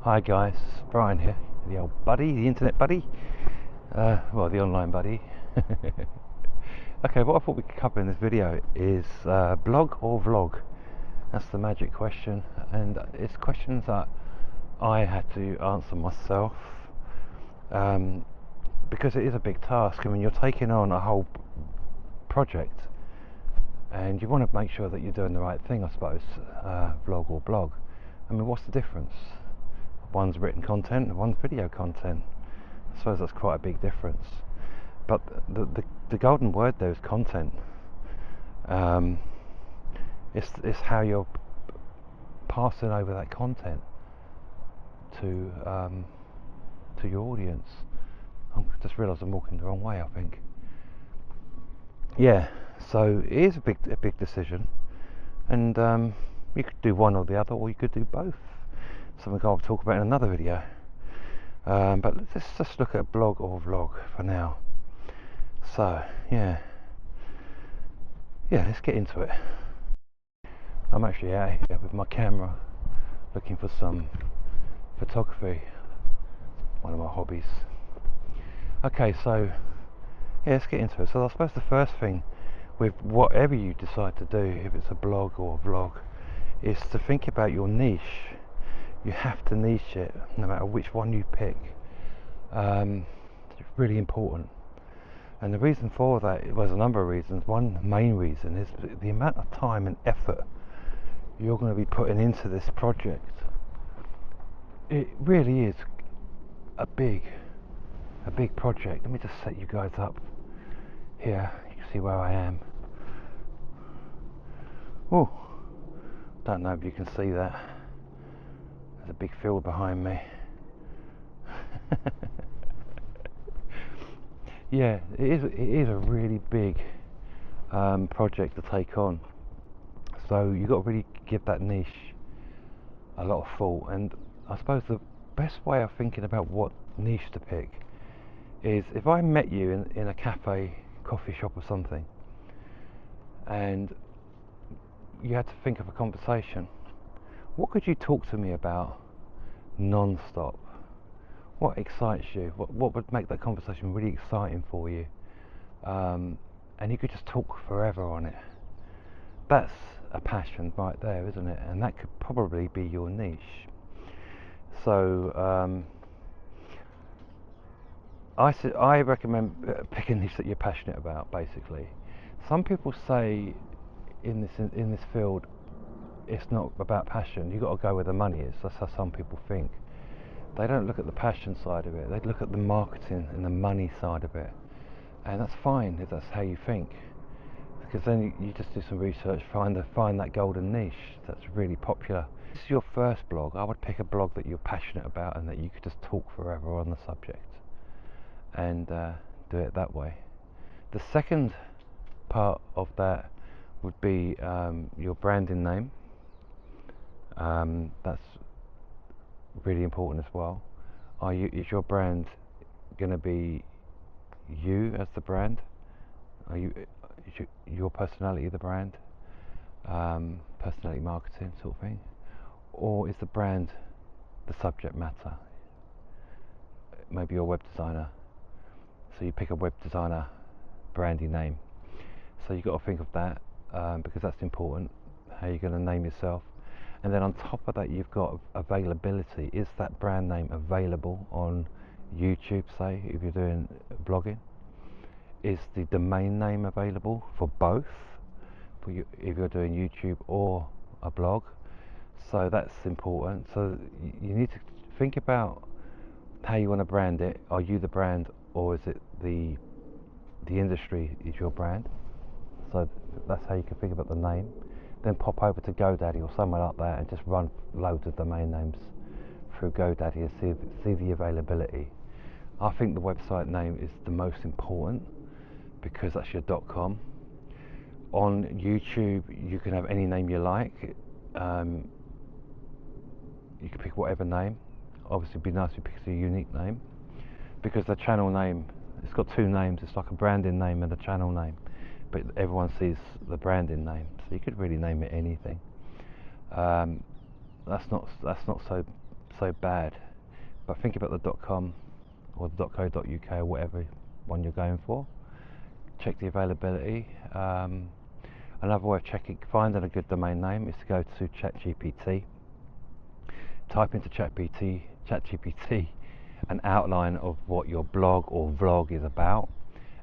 Hi guys, Brian here, the old buddy, the internet buddy, well the online buddy. Okay, what I thought we could cover in this video is blog or vlog. That's the magic question, and it's questions that I had to answer myself, because it is a big task. I mean, you're taking on a whole project and you want to make sure that you're doing the right thing, I suppose. Vlog or blog, I mean, what's the difference? One's written content and one's video content. I suppose that's quite a big difference. But the golden word there is content. It's how you're passing over that content to your audience. I just realised I'm walking the wrong way, I think. Yeah, so it is a big decision, and you could do one or the other, or you could do both. Something I'll talk about in another video. But let's just look at blog or vlog for now. So yeah, let's get into it. I'm actually out here with my camera looking for some photography, one of my hobbies. Okay, so yeah, let's get into it. So I suppose the first thing with whatever you decide to do, if it's a blog or a vlog, is to think about your niche. You have to niche it, no matter which one you pick. It's really important. And the reason for that, there's a number of reasons. One main reason is the amount of time and effort you're going to be putting into this project. It really is a big project. Let me just set you guys up here. You can see where I am. Oh, don't know if you can see that. There's a big field behind me. Yeah, it is a really big project to take on. So you've got to really give that niche a lot of thought. And I suppose the best way of thinking about what niche to pick is, if I met you in a cafe, coffee shop or something, and you had to think of a conversation, what could you talk to me about non-stop? What excites you? What would make that conversation really exciting for you? And you could just talk forever on it. That's a passion right there, isn't it? And that could probably be your niche. So I recommend picking a niche that you're passionate about. Basically, some people say in this field, it's not about passion. You've got to go where the money is. That's how some people think. They don't look at the passion side of it. They look at the marketing and the money side of it. And that's fine if that's how you think, because then you just do some research, find that golden niche that's really popular. If this is your first blog, I would pick a blog that you're passionate about and that you could just talk forever on the subject, and do it that way. The second part of that would be your branding name. That's really important as well. Is your brand going to be you as the brand? Is your personality the brand? Personality marketing sort of thing? Or is the brand the subject matter? Maybe you're a web designer, so you pick a web designer branding name. So you've got to think of that, because that's important, how you're going to name yourself. And then on top of that, you've got availability. Is that brand name available on YouTube, say, if you're doing blogging? Is the domain name available for both, if you're doing YouTube or a blog? So that's important. So you need to think about how you want to brand it. Are you the brand, or is it the industry is your brand? So that's how you can think about the name. Then pop over to GoDaddy or somewhere like that and just run loads of domain names through GoDaddy and see the availability. I think the website name is the most important, because that's your .com. On YouTube, you can have any name you like. You can pick whatever name. Obviously, it'd be nice if you pick a unique name, because the channel name, it's got two names. It's like a branding name and a channel name, but everyone sees the branding name, so you could really name it anything. That's not so so bad. But think about the .com or the .co.uk or whatever one you're going for. Check the availability. Another way of finding a good domain name is to go to ChatGPT. Type into ChatGPT an outline of what your blog or vlog is about,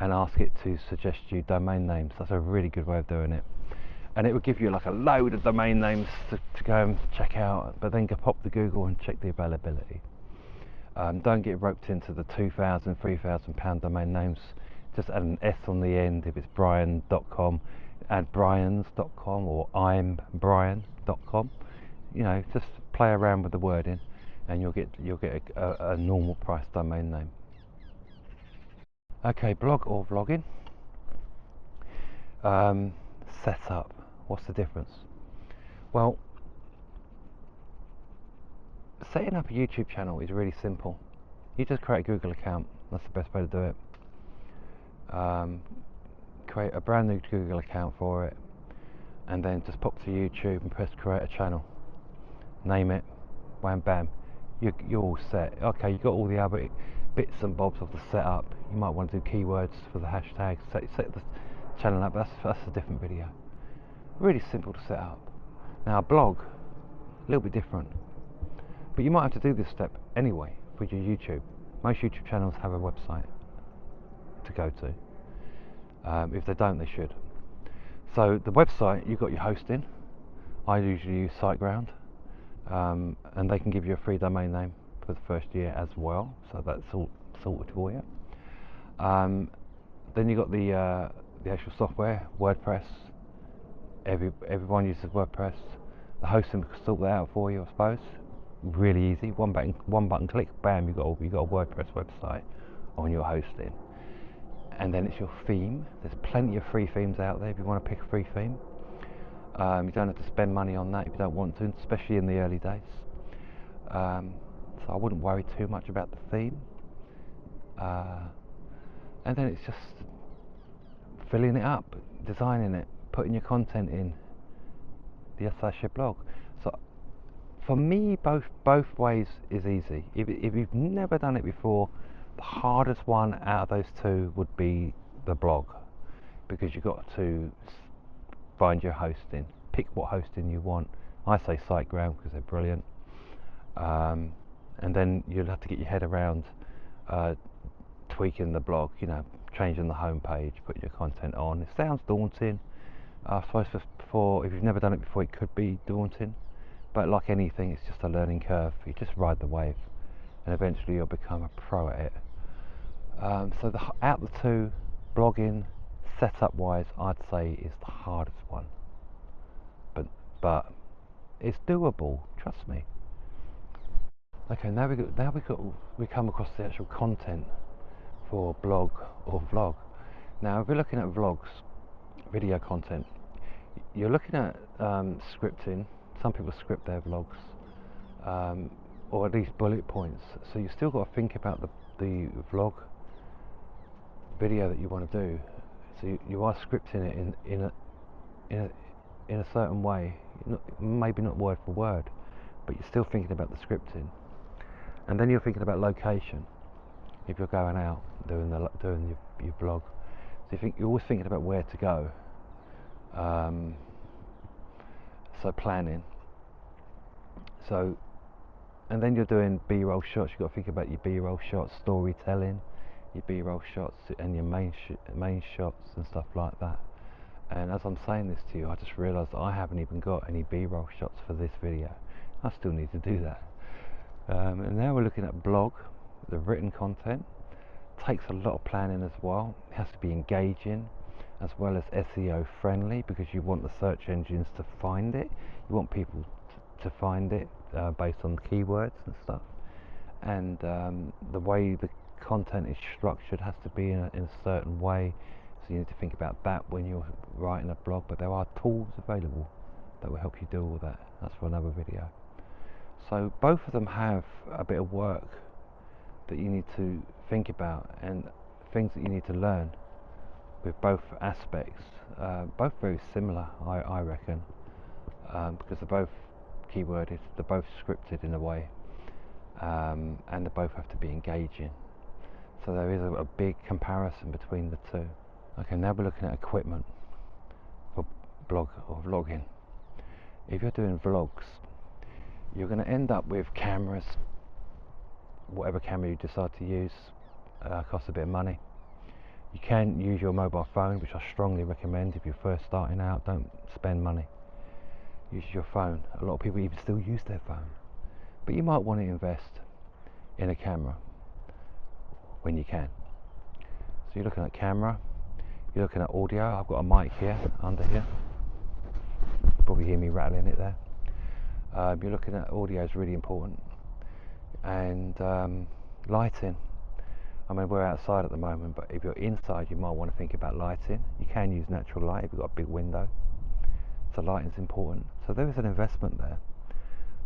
and ask it to suggest you domain names. That's a really good way of doing it. And it will give you like a load of domain names to go and check out, but then go pop to Google and check the availability. Don't get roped into the £2,000, £3,000 domain names. Just add an S on the end. If it's brian.com, add brians.com or imbrian.com. Just play around with the wording, and you'll get a normal price domain name. Okay, blog or vlogging. Setup. What's the difference? Well, setting up a YouTube channel is really simple. You just create a Google account. That's the best way to do it. Create a brand new Google account for it, and then just pop to YouTube and press create a channel. Name it, wham bam, you're all set. Okay, you got all the other bits and bobs of the setup. You might want to do keywords for the hashtags. Set the channel up. That's a different video. Really simple to set up. Now a blog, a little bit different, but you might have to do this step anyway for your YouTube. Most YouTube channels have a website to go to. If they don't, they should. So the website, you've got your hosting. I usually use SiteGround, and they can give you a free domain name for the first year as well. So that's all sorted for you. Then you got the actual software, WordPress. Everyone uses WordPress. The hosting can sort that out for you, I suppose. Really easy. One button click, bam, you got a WordPress website on your hosting. And then it's your theme. There's plenty of free themes out there if you want to pick a free theme. You don't have to spend money on that if you don't want to, especially in the early days. So I wouldn't worry too much about the theme. And then it's just filling it up, designing it, putting your content in. That's your blog. So for me, both ways is easy. If you've never done it before, the hardest one out of those two would be the blog, because you've got to find your hosting, pick what hosting you want. I say SiteGround because they're brilliant. And then you'll have to get your head around tweaking the blog, changing the homepage, putting your content on. It sounds daunting. I suppose if you've never done it before, it could be daunting. But like anything, it's just a learning curve. You just ride the wave, and eventually you'll become a pro at it. So out of the two, blogging, setup-wise, I'd say is the hardest one. But it's doable. Trust me. Okay, now we come across the actual content for blog or vlog. Now, if we're looking at vlogs, video content, you're looking at scripting. Some people script their vlogs, or at least bullet points. So you still got to think about the vlog video that you want to do. So you are scripting it in a certain way, maybe not word for word, but you're still thinking about the scripting. And then you're thinking about location. If you're going out doing your vlog, so you're always thinking about where to go. So planning. So, and then you're doing B-roll shots. You've got to think about your B-roll shots, storytelling, your B-roll shots, and your main shots and stuff like that. And as I'm saying this to you, I just realised that I haven't even got any B-roll shots for this video. I still need to do that. And now we're looking at blog. The written content takes a lot of planning as well. It has to be engaging as well as SEO friendly, because you want the search engines to find it. You want people to find it based on keywords and stuff. And the way the content is structured has to be in a certain way. So you need to think about that when you're writing a blog. But there are tools available that will help you do all that. That's for another video. So both of them have a bit of work that you need to think about, and things that you need to learn with both aspects. Both very similar, I reckon, because they're both keyworded, they're both scripted in a way. and they both have to be engaging. So there is a big comparison between the two. Okay, now we're looking at equipment for blog or vlogging. If you're doing vlogs, you're going to end up with cameras. Whatever camera you decide to use costs a bit of money. You can use your mobile phone, which I strongly recommend. If you're first starting out, don't spend money. Use your phone. A lot of people even still use their phone, but you might want to invest in a camera when you can. So you're looking at camera, you're looking at audio. I've got a mic here, under here. You probably hear me rattling it there. You're looking at audio is really important, and lighting. I mean, we're outside at the moment, but if you're inside, you might want to think about lighting. You can use natural light if you've got a big window. So lighting's important. So there is an investment there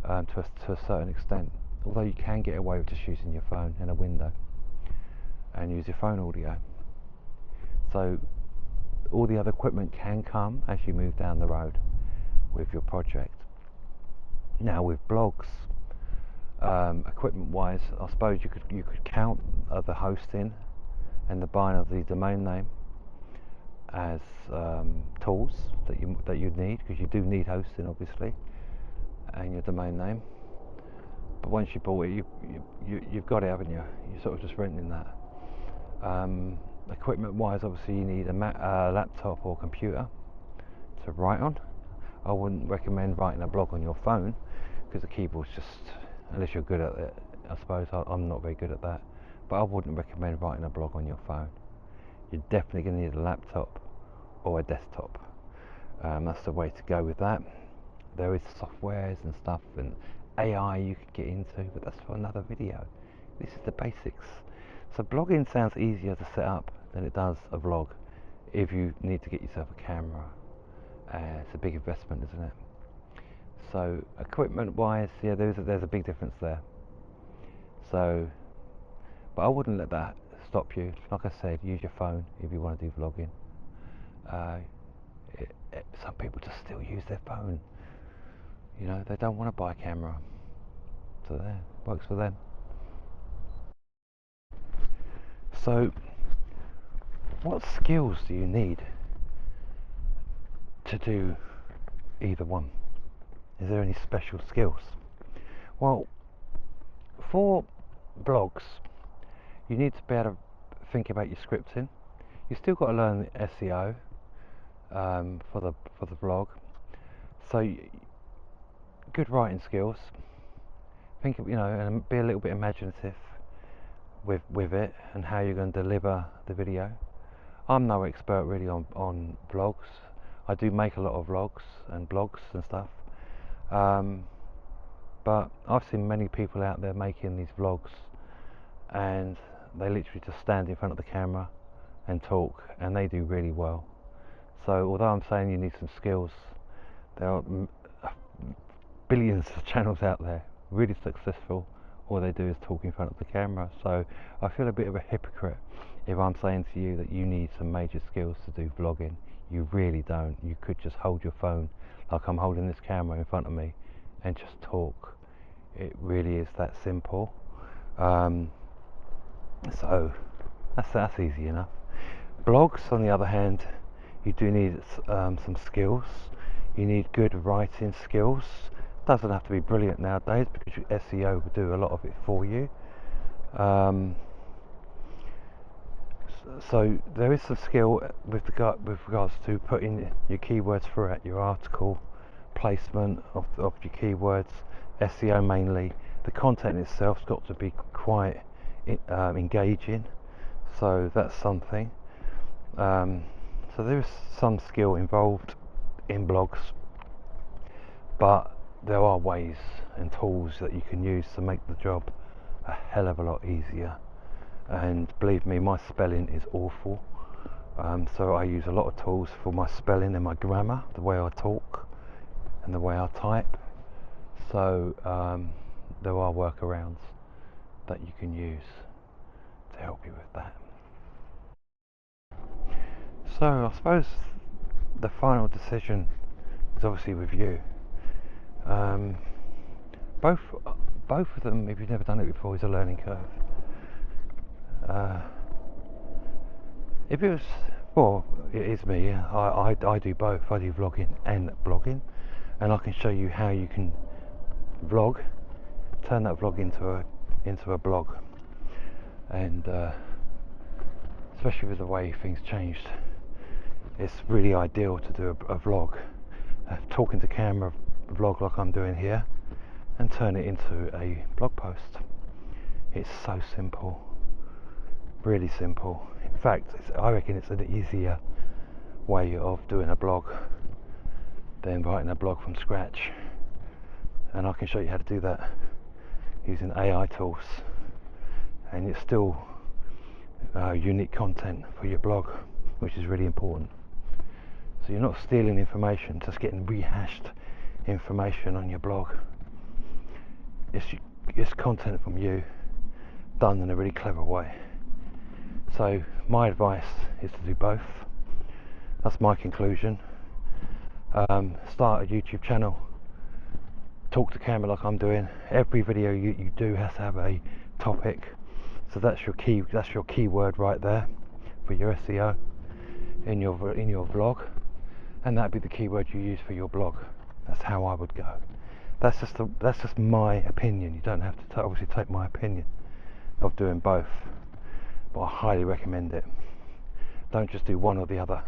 to a certain extent. Although you can get away with just using your phone in a window and use your phone audio. So all the other equipment can come as you move down the road with your project. Now with blogs, equipment wise, I suppose you could count the hosting and the buying of the domain name as tools that you'd need, because you do need hosting obviously and your domain name. But once you bought it, you've got it, haven't you? You're sort of just renting that. Equipment wise, obviously you need a laptop or computer to write on. I wouldn't recommend writing a blog on your phone, because the keyboard's just, unless you're good at it, I suppose. I'm not very good at that, but I wouldn't recommend writing a blog on your phone. You're definitely going to need a laptop or a desktop. That's the way to go with that. There is softwares and stuff and AI you could get into, but that's for another video. This is the basics. So blogging sounds easier to set up than it does a vlog if you need to get yourself a camera. It's a big investment, isn't it? So equipment wise, yeah, there's a big difference there. So, but I wouldn't let that stop you. Like I said, use your phone if you want to do vlogging. Some people just still use their phone. You know, they don't want to buy a camera. So there, works for them. So, what skills do you need to do either one? Is there any special skills? Well, for blogs, you need to be able to think about your scripting. You still got to learn the SEO for the blog. So, good writing skills. Think of, and be a little bit imaginative with it and how you're going to deliver the video. I'm no expert really on vlogs. I do make a lot of vlogs and blogs and stuff, but I've seen many people out there making these vlogs, and they literally just stand in front of the camera and talk, and they do really well. So although I'm saying you need some skills, there are billions of channels out there really successful. All they do is talk in front of the camera. So I feel a bit of a hypocrite if I'm saying to you that you need some major skills to do vlogging. You really don't. You could just hold your phone like I'm holding this camera in front of me and just talk. It really is that simple. So that's easy enough. Blogs, on the other hand, you do need some skills. You need good writing skills. Doesn't have to be brilliant nowadays, because your SEO will do a lot of it for you. So there is some skill with regards to putting your keywords throughout your article, placement of your keywords, SEO mainly. The content itself's got to be quite engaging, so that's something. So there is some skill involved in blogs, but there are ways and tools that you can use to make the job a hell of a lot easier. And believe me, my spelling is awful, so I use a lot of tools for my spelling and my grammar, the way I talk and the way I type. So there are workarounds that you can use to help you with that. So I suppose the final decision is obviously with you. Both both of them, if you've never done it before, is a learning curve. If it was, well, it is me. I do both. I do vlogging and blogging, and I can show you how you can vlog, turn that vlog into a blog, and especially with the way things changed, it's really ideal to do a vlog, talking to camera vlog like I'm doing here, and turn it into a blog post. It's so simple, really simple. In fact, I reckon it's an easier way of doing a blog than writing a blog from scratch, and I can show you how to do that using AI tools, and it's still unique content for your blog, which is really important. So you're not stealing information, just getting rehashed information on your blog. It's content from you, done in a really clever way. So my advice is to do both. That's my conclusion. Start a YouTube channel, talk to camera like I'm doing. Every video you do has to have a topic, so that's your keyword right there for your SEO in your vlog, and that'd be the keyword you use for your blog. That's how I would go. That's just my opinion. You don't have to obviously take my opinion of doing both, but I highly recommend it. Don't just do one or the other.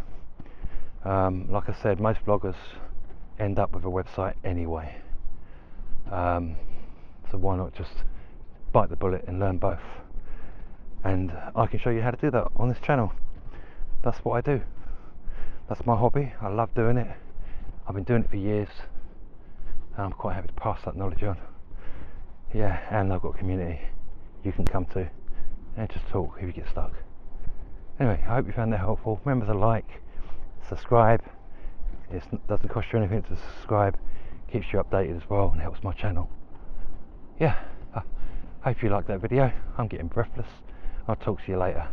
Like I said, most bloggers end up with a website anyway, so why not just bite the bullet and learn both? And I can show you how to do that on this channel. That's what I do. That's my hobby. I love doing it. I've been doing it for years, and I'm quite happy to pass that knowledge on. Yeah, and I've got a community you can come to and just talk if you get stuck. Anyway, I hope you found that helpful. Remember to like, subscribe. It doesn't cost you anything to subscribe. Keeps you updated as well and helps my channel. Yeah, I hope you liked that video. I'm getting breathless. I'll talk to you later.